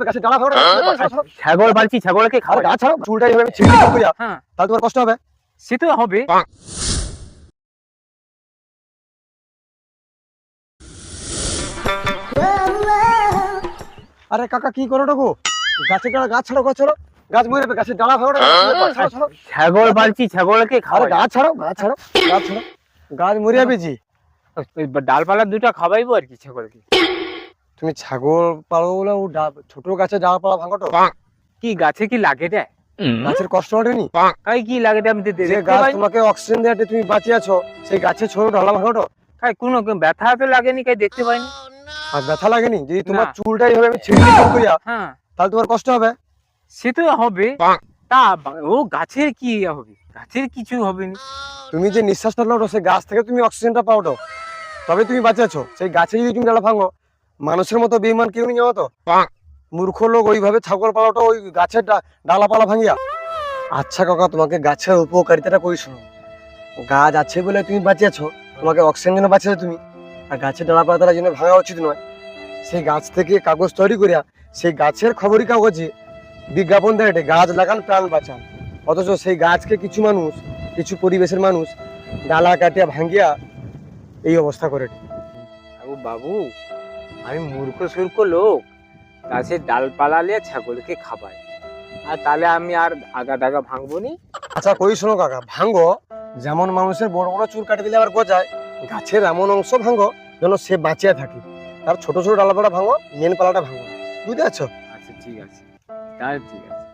গাছে ডালা ফাড়ো ছাগল পালছি, ছাগলকে আর খাওয়াই। গাছ ছাড়ো চুলটা এইভাবে ছিঁড়ে দিতে কইয়া হ্যাঁ, তাহলে তোমার কষ্ট হবে। সে তো হবে। আরে কাকা কি করো গো? গাছের ডালা গাছ ছাড়ো গাছ মরে যাবে, গাছের ডালা ফাড়ো ছাড়ো। ছাগল পালছি, ছাগলকে আরে খাওয়াই। গাছ ছাড়ো গাছ মরে যাবে জি। ওই ডালপালা দুটা খাওয়াইবো আর কি ছাগলকে। তুমি ছাগল পালো বলে ও ছোট গাছের ডালপালা ভাঙটো, কি গাছে কি লাগে রে? গাছের কষ্ট ওঠেনি? কাই কি লাগে রে? আমি তো যে দেখতে গাছ পাই। তোমাকে অক্সিজেন দেয় তুমি বাঁচিয়ে আছো, সেই গাছের ছোট ডালা ভাঙটো। কাই কোনো ব্যথা তো লাগেনি, কাই দেখতে পাইনি। আর ব্যথা লাগেনি? যদি তোমার না। চুলটা এইভাবে আমি ছিঁড়ে দিতে কইয়া হ্যাঁ, তাহলে তোমার কষ্ট হবে। সে তো হবে। তা ও গাছের কি হবে? গাছের কিছু হবে না। তুমি যে নিঃশ্বাসটা নাও সেই গাছ থেকে তুমি অক্সিজেনটা পাওটো, তবে তুমি বাঁচে আছো। সেই গাছে যদি তুমি ডালা ভাঙো, মানুষের মতো বেঈমান কেউ নেই জানো তো। মূর্খ লোক ওইভাবে ছাগল পালাটো ওই গাছের ডালাপালা ভাঙিয়া। আচ্ছা কাকা, তোমাকে গাছের উপকারিতাটা কই শোনো। গাছ আছে বলে তুমি বাঁচে আছো, তোমাকে অক্সিজেন জন্য বাঁচিয়েছো তুমি। আর গাছের ডালাপালা তার জন্য ভাঙা উচিত নয়। সেই গাছ থেকে কাগজ তৈরি করিয়া সেই গাছের খবরি কাগজে বিজ্ঞাপন দেয় এটা গাছ লাগান প্রাণ বাঁচান। অথচ সেই গাছকে কিছু মানুষ, কিছু পরিবেশের মানুষ ডালা কাটিয়া ভাঙিয়া এই অবস্থা করে। ও বাবু, আমি মূর্খ সূর্খ লোক গাছের ডালপালা নিয়ে ছাগলকে খাবাই, আর তাহলে আমি আর আগা ডাগা ভাঙবো নি। আচ্ছা কই শোনো কাকা, ভাঙ্গো যেমন মানুষের বড় বড় চুল কাটে দিলে আবার গজায়, গাছের এমন অংশ ভাঙ্গো যেন সে বাঁচিয়া থাকে। তার ছোট ছোট ডালাপালা ভাঙো, মেন পালাটা ভাঙো, বুঝতে পারছো? আচ্ছা ঠিক আছে, তাহলে ঠিক আছে।